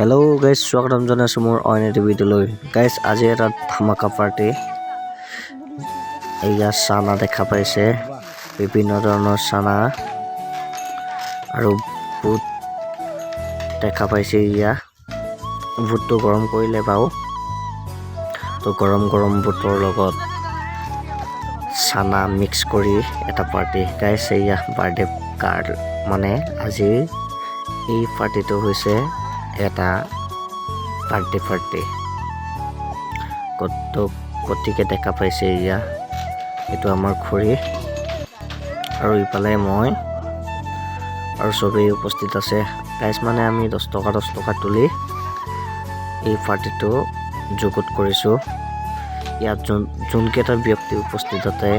Hello guys स्वागतम जनाइছো মোৰ অন্য এটা ভিডিঅ'লৈ গাইস আজি এটা ধামাকা পাৰ্টি এয়া সানা দেখা পাইছে বিভিন্ন ধৰণৰ সানা আৰু বুট দেখা পাইছে ইয়া বুটটো গৰম কৰিলে বাও তো গৰম বুটৰ লগত সানা মিক্স কৰি এটা পাৰ্টি গাইস এয়া বাৰ্থডে কাৰ্ড মানে আজি এই পাৰ্টিটো হৈছে এটা পাৰ্টি কতিকে দেখা পাইছে ইয়া এটো আমাৰ খুৰী আৰু ইপালে মই আৰু সবেই উপস্থিত আছে গাইস মানে আমি 10 টকা তুলি এই পাৰ্টিটো যোগত কৰিছো ইয়াত যোন কেইটা ব্যক্তি উপস্থিত আছে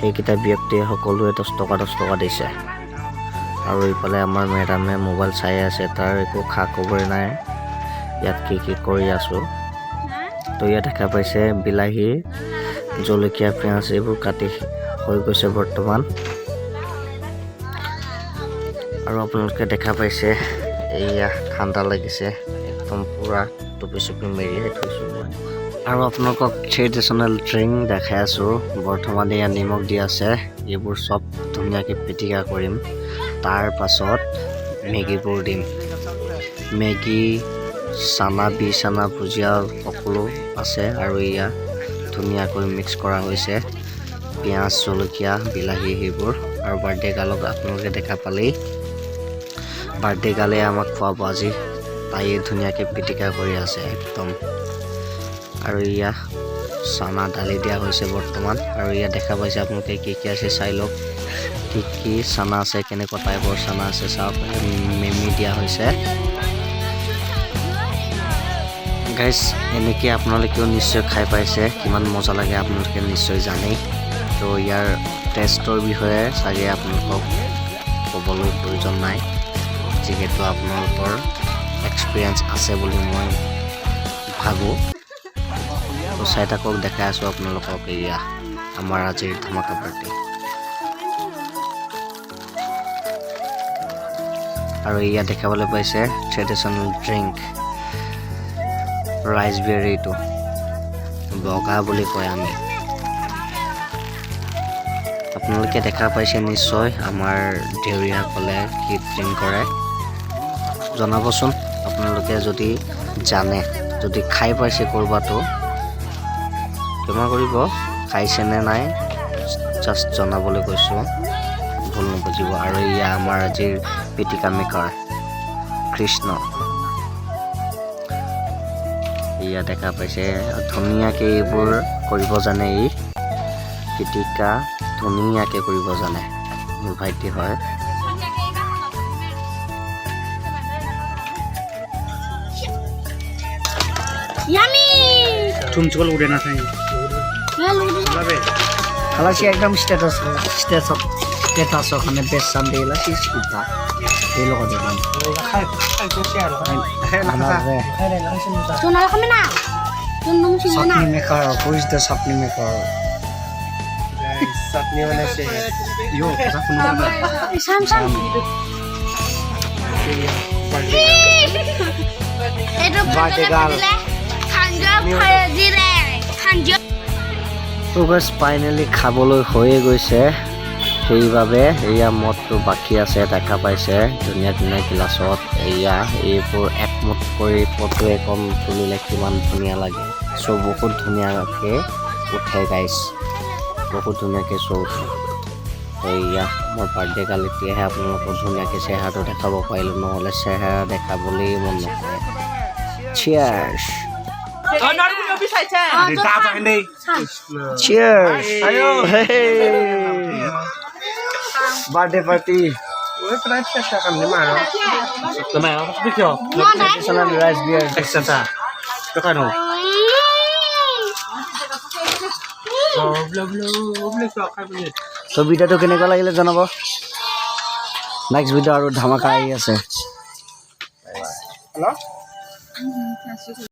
এই কেইটা ব্যক্তি সকলোৱে 10 টকা দিছে আৰু ইফালে আমাৰ মেডামে মোবাইল চাই আছে তাৰ একো খা খবৰ নাই ইয়াত কি কৰি আছো তো ইয়াত দেখা পাইছে বিলাহী জলকীয়া পিয়াজ এইবোৰ কাটি হৈ গৈছে বৰ্তমান আৰু আপোনালোকে দেখা পাইছে এয়া ঠাণ্ডা লাগিছে একদম পুৰা টুপি মেৰিয়াই থৈছো আৰু আপোনালোকক ট্ৰেডিশনেল ড্ৰিংক দেখাই আছো বৰ্তমান এয়া নিমখ দি আছে এইবোৰ সব ধুনীয়াকৈ পিটিকা কৰিম তাৰ পাছত মেগীবোৰ দিম মেগী সানা বিছানা ভুজিয়া সকলো আছে আৰু ইয়া ধুনীয়াকৈ মিক্স কৰা হৈছে পিয়াজ জলকীয়া বিলাহী সেইবোৰ আৰু বাৰ্থডে গালক আপোনালোকে দেখা পালেই বাৰ্থডে গালে আমাক খুৱাব আজি তাই ধুনীয়াকৈ পিটিকা কৰি আছে একদম আৰু ইয়া সানা ডালি দিয়া হৈছে বৰ্তমান আৰু ইয়া দেখা পাইছে আপোনালোকে কি আছে চাই লওক কি সানা আছে কেনেকুৱা টাইপৰ সানা আছে সব মেমি দিয়া হৈছে গাইস এনেকৈ আপোনালোকেও নিশ্চয় খাই পাইছে কিমান মজা লাগে আপোনালোকে নিশ্চয় জানেই তো ইয়াৰ টেষ্টৰ বিষয়ে চাগে আপোনালোকক ক'বলৈ প্ৰয়োজন নাই যিহেতু আপোনালোকৰ এক্সপিৰিয়েঞ্চ আছে বুলি মই ভাবোঁ তো চাই থাকক দেখাই আছোঁ আপোনালোকক এয়া আমাৰ আজিৰ ধামাকা পাৰ্টি আৰু ইয়া দেখাবলৈ পাইছে ট্ৰেডিশনেল ড্ৰিংক ৰাইচবেৰীটো বগা বুলি কয় আমি আপোনালোকে দেখা পাইছে নিশ্চয় আমাৰ দেউৰীয়াসকলে কি ড্ৰিংক কৰে জনাবচোন আপোনালোকে যদি জানে যদি খাই পাইছে কৰবাতো ক্ষমা কৰিব খাইছে নে নাই জাষ্ট জনাবলৈ কৈছো ভুল নবুজিব আৰু ইয়া আমাৰ আজিৰ পিটিকা মেকাৰ কৃষ্ণ ইয়া দেখা পাইছে ধুনীয়াকৈ এইবোৰ কৰিব জানে এই পিটিকা ধুনীয়াকৈ কৰিব জানে মোৰ ভাইটি হয় यामी तुमचकल उड़े ना था খালাসি একদম স্টেটাস ওখানে বেসান দিলা সিস্কিতা এই লগত দেখাম सोना कमे ना तुम सिंगना chutney maker who is the chutney maker चटनी वाले से यो शाम एतो बाटे गाल खांजा फायजी रे खांजा তো গাইস ফাইনালি খাবলৈ হৈয়ে গৈছে সেইবাবে এয়া মদটো বাকি আছে দেখা পাইছে ধুনীয়া গিলাছত এয়া এইবোৰ একমত কৰি ফটো এখন তুলিলে কিমান ধুনীয়া লাগে সব বহুত ধুনীয়াকৈ উঠে গাইস বহুত ধুনীয়াকৈ চৌ এয়া মোৰ বাৰ্থডে কাল এতিয়াহে আপোনালোকক ধুনীয়াকৈ চেহেৰাটো দেখাব পাৰিলোঁ নহ'লে চেহেৰা দেখাবলৈ মন নকৰে cheers Cheers! Ayo! Hey! Birthday party. Oi, pernah kita akan di mana? Lemah, apa sih kyo? Traditional rice beer. Ekstra. Itu kan lo. So ভিডিওটো কেনেকুৱা লাগিলে জনাব নেক্সট ভিডিও আৰু ধামাকা আহি আছে Halo?